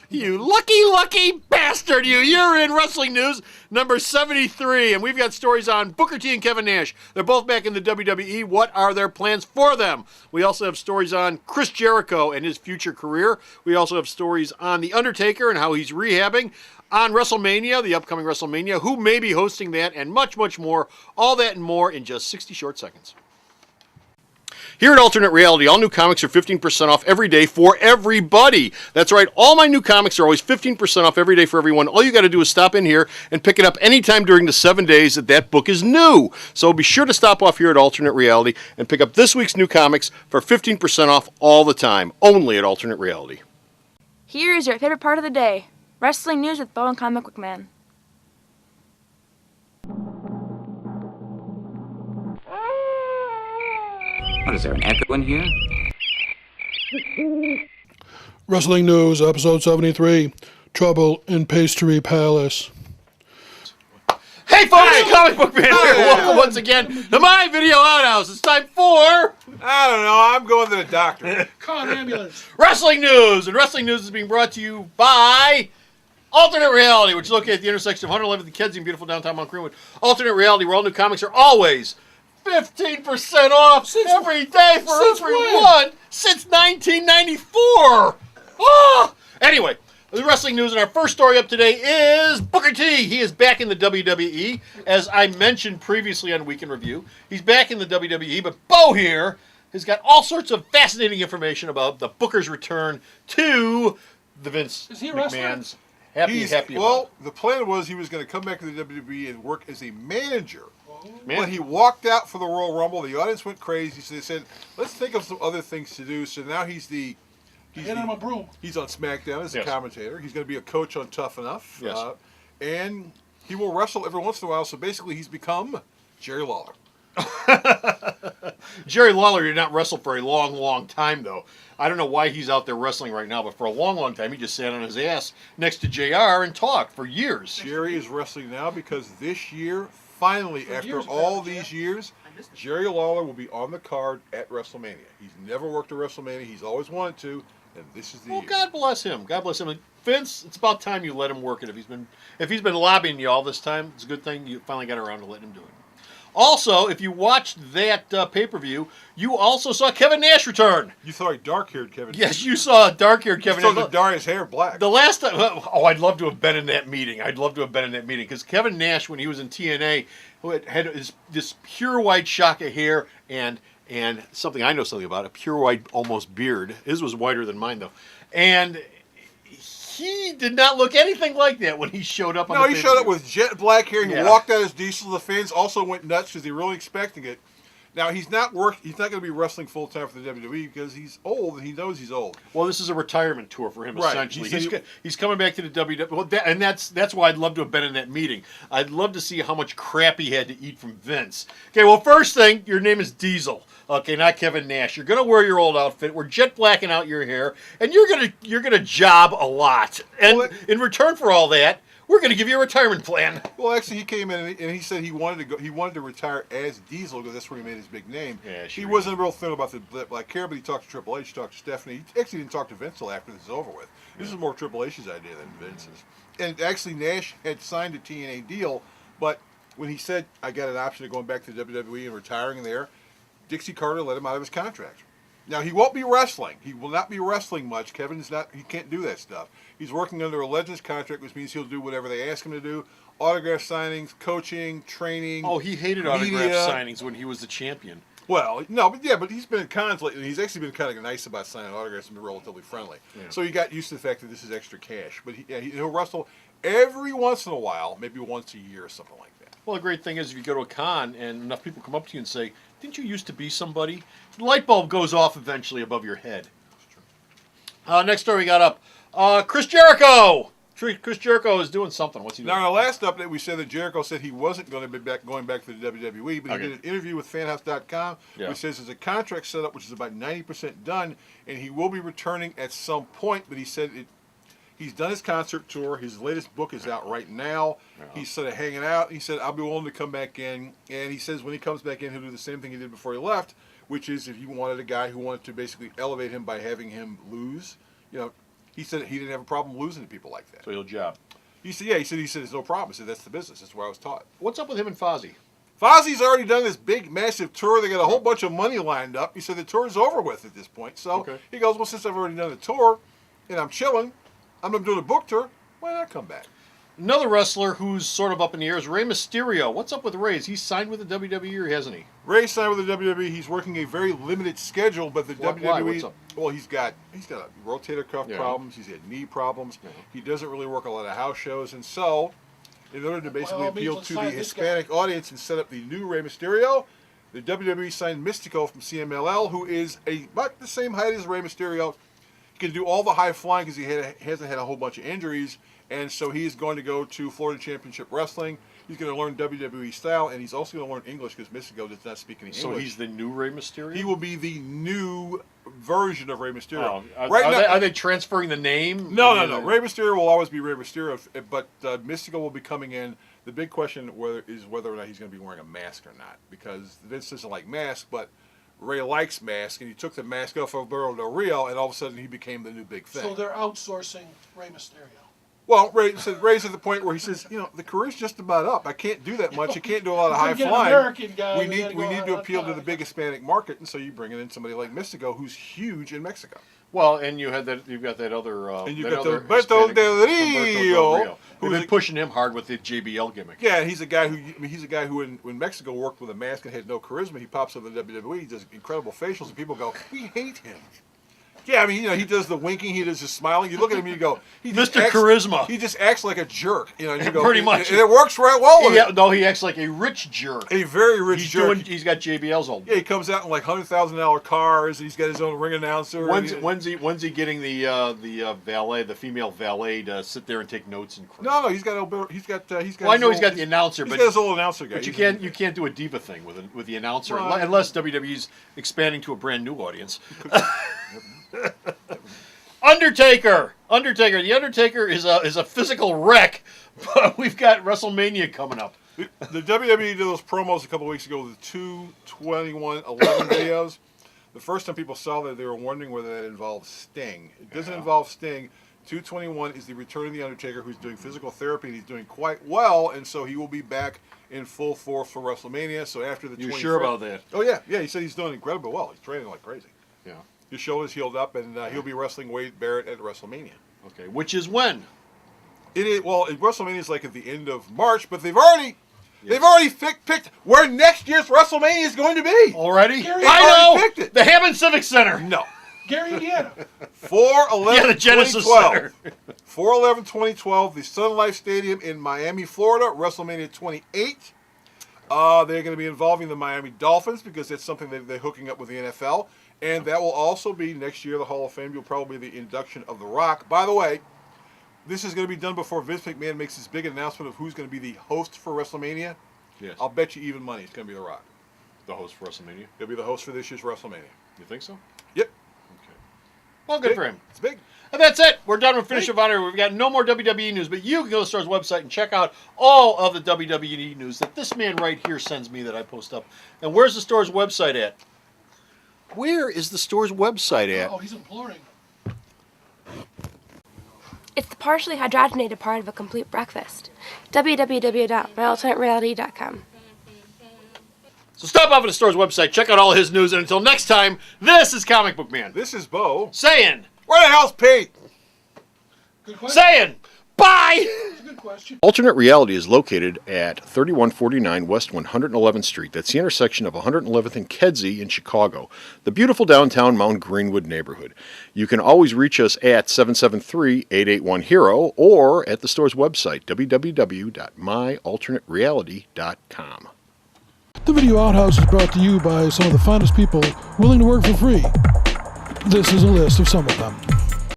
You lucky bastard, you. You're in Wrestling News number 73, and we've got stories on Booker T and Kevin Nash. They're both back in the WWE. What are their plans for them? We also have stories on Chris Jericho and his future career. We also have stories on The Undertaker and how he's rehabbing. On WrestleMania, the upcoming WrestleMania, who may be hosting that, and much, much more. All that and more in just 60 short seconds. Here at Alternate Reality, all new comics are 15% off every day for everybody. That's right, all my new comics are always 15% off every day for everyone. All you got to do is stop in here and pick it up anytime during the 7 days that book is new. So be sure to stop off here at Alternate Reality and pick up this week's new comics for 15% off all the time, only at Alternate Reality. Here is your favorite part of the day, Wrestling News with Bo and Comicbookman. What, is there an echo in here? Wrestling News, Episode 73, Trouble in Pastry Palace. Hey folks, Comic Book Man here. Welcome once again to my video outhouse. It's time for... I don't know, I'm going to the doctor. Call an ambulance. Wrestling News. And Wrestling News is being brought to you by Alternate Reality, which is located at the intersection of 111th and Kedzie in beautiful downtown Mount Greenwood. Alternate Reality, where all new comics are always 15% off every day for everyone since 1994. Ah! Anyway, the Wrestling News, and our first story up today is Booker T. He is back in the WWE, as I mentioned previously on Week in Review. He's back in the WWE, but Bo here has got all sorts of fascinating information about the Booker's return to the Vince McMahon's happy. Well, the plan was he was going to come back to the WWE and work as a manager. When he walked out for the Royal Rumble, the audience went crazy. So they said, "Let's think of some other things to do." So now he's on a broom. He's on SmackDown as a commentator. He's going to be a coach on Tough Enough. Yes. And he will wrestle every once in a while. So basically, he's become Jerry Lawler. Jerry Lawler did not wrestle for a long time, though. I don't know why he's out there wrestling right now, but for a long time, he just sat on his ass next to JR and talked for years. Jerry is wrestling now because this year, finally, after all these years, Jerry Lawler will be on the card at WrestleMania. He's never worked at WrestleMania. He's always wanted to, and this is the year. Well, God bless him. God bless him. Vince, it's about time you let him work it. If he's been lobbying you all this time, it's a good thing you finally got around to letting him do it. Also, if you watched that pay-per-view, you also saw Kevin Nash return. You saw a dark-haired Kevin Nash. Yes, you saw a dark-haired Kevin Nash. You saw to dye his hair black. The last time, I'd love to have been in that meeting. Because Kevin Nash, when he was in TNA, had this pure white shock of hair and something I know something about, a pure white almost beard. His was whiter than mine, though. And he did not look anything like that when he showed up on the he showed up with jet black hair. He walked out as Diesel. The fans also went nuts because they were really expecting it. Now, he's not going to be wrestling full-time for the WWE because he's old, and he knows he's old. Well, this is a retirement tour for him, essentially. He's coming back to the WWE. Well, and that's why I'd love to have been in that meeting. I'd love to see how much crap he had to eat from Vince. Okay, well, first thing, your name is Diesel. Okay, not Kevin Nash. You're gonna wear your old outfit. We're jet blacking out your hair, and you're gonna job a lot. And in return for all that, we're gonna give you a retirement plan. Well, actually, he came in and he said he wanted to go. He wanted to retire as Diesel because that's where he made his big name. Yeah, he wasn't real thin about the black hair, but he talked to Triple H, talked to Stephanie. He actually didn't talk to Vince until after this is over with. This is more Triple H's idea than Vince's. And actually, Nash had signed a TNA deal, but when he said, "I got an option of going back to WWE and retiring there," Dixie Carter let him out of his contract. Now, he won't be wrestling. He will not be wrestling much. Kevin's not, he can't do that stuff. He's working under a Legends contract, which means he'll do whatever they ask him to do. Autograph signings, coaching, training. Oh, he hated autograph signings when he was the champion. Well, no, but he's been in cons lately. He's actually been kind of nice about signing autographs and been relatively friendly. Yeah. So he got used to the fact that this is extra cash. But he'll wrestle every once in a while, maybe once a year or something like that. Well, the great thing is if you go to a con and enough people come up to you and say, "Didn't you used to be somebody?" The light bulb goes off eventually above your head. Next story we got up. Chris Jericho. Chris Jericho is doing something. What's he doing? Now, in our last update, we said that Jericho said he wasn't going to be going back to the WWE, but he did an interview with fanhouse.com, which says there's a contract set up, which is about 90% done, and he will be returning at some point, but he said he's done his concert tour. His latest book is out right now. He's sort of hanging out. He said, "I'll be willing to come back in," and he says when he comes back in, he'll do the same thing he did before he left, which is if he wanted a guy who wanted to basically elevate him by having him lose, He said he didn't have a problem losing to people like that. So he'll job. He said, yeah, he said it's no problem. He said, that's the business. That's what I was taught. What's up with him and Fozzy? Fozzy's already done this big, massive tour. They got a whole bunch of money lined up. He said the tour's over with at this point. So he goes, well, since I've already done the tour and I'm chilling, I'm doing a book tour, why not come back? Another wrestler who's sort of up in the air is Rey Mysterio. What's up with Rey? Is he signed with the WWE or hasn't he? Ray signed with the WWE. He's working a very limited schedule, but the WWE. Why? What's up? Well, he's got a rotator cuff problems. He's had knee problems. He doesn't really work a lot of house shows, and so in order to basically appeal to the Hispanic audience and set up the new Rey Mysterio, the WWE signed Mystico from CMLL, who is about the same height as Rey Mysterio. He can do all the high flying because he hasn't had a whole bunch of injuries, and so he's going to go to Florida Championship Wrestling. He's going to learn WWE style, and he's also going to learn English because Mystico does not speak any English. So he's the new Rey Mysterio? He will be the new version of Rey Mysterio. Oh, now, are they transferring the name? No. Rey Mysterio will always be Rey Mysterio, but Mystico will be coming in. The big question is whether or not he's going to be wearing a mask or not, because Vince doesn't like masks, but Rey likes masks, and he took the mask off of Alberto Del Rio, and all of a sudden he became the new big thing. So they're outsourcing Rey Mysterio. Well, Ray's at the point where he says, the career's just about up. I can't do that much. I can't do a lot of high flying. We need to appeal to the big Hispanic market, and so you bring in somebody like Mystico, who's huge in Mexico. Well, and you've got that other. And you've that got other Alberto Hispanic- Del Rio, Who've been pushing him hard with the JBL gimmick. Yeah, and he's a guy who when Mexico worked with a mask and had no charisma, he pops up in the WWE, he does incredible facials, and people go, we hate him. Yeah, I mean, he does the winking, he does the smiling. You look at him and you go, Mr. Charisma. He just acts like a jerk, and you go, Pretty much. and it works right well with him. No, he acts like a rich jerk. A very rich jerk. He's got JBL's old. Yeah, he comes out in like $100,000 cars, and he's got his own ring announcer. When's he getting the valet, the female valet, to sit there and take notes and crap? No, he's got. Well, I know he's got the announcer, he's got his old announcer guy. But you can't do a diva thing with the announcer unless WWE's expanding to a brand new audience. Undertaker. The Undertaker is a physical wreck, but we've got WrestleMania coming up. The WWE did those promos a couple weeks ago with the 2/21/11 videos. The first time people saw that, they were wondering whether that involved Sting. It doesn't involve Sting. 2/21 is the return of the Undertaker, who's doing physical therapy, and he's doing quite well, and so he will be back in full force for WrestleMania. So after the 21st, You sure about that? Oh yeah. He said he's doing incredibly well. He's training like crazy. Yeah. His shoulder's healed up, and he'll be wrestling Wade Barrett at WrestleMania. Okay, which is when? WrestleMania is like at the end of March, but they've already picked where next year's WrestleMania is going to be. Already? I know. Picked it. The Hammond Civic Center. No. Gary, Indiana. 4/11/2012. the Genesis Center. 4/11/2012, the Sun Life Stadium in Miami, Florida. WrestleMania 28. They're going to be involving the Miami Dolphins because that's something they're hooking up with the NFL. And that will also be next year, the Hall of Fame. You'll probably be the induction of The Rock. By the way, this is going to be done before Vince McMahon makes his big announcement of who's going to be the host for WrestleMania. Yes. I'll bet you even money it's going to be The Rock. The host for WrestleMania. He'll be the host for this year's WrestleMania. You think so? Yep. Okay. Well, good for him. It's big. And that's it. We're done with Finish of Honor. We've got no more WWE news, but you can go to the store's website and check out all of the WWE news that this man right here sends me that I post up. And where's the store's website at? Where is the store's website at? Oh, he's imploring. It's the partially hydrogenated part of a complete breakfast. www.myalternatereality.com. So stop off at the store's website, check out all his news, and until next time, this is Comic Book Man. This is Bo. Saying, Where the hell's Pete? Good question. saying, bye! That's a good question. Alternate Reality is located at 3149 West 111th Street. That's the intersection of 111th and Kedzie in Chicago, the beautiful downtown Mount Greenwood neighborhood. You can always reach us at 773-881-HERO or at the store's website, www.myalternatereality.com. The Video Outhouse is brought to you by some of the finest people willing to work for free. This is a list of some of them.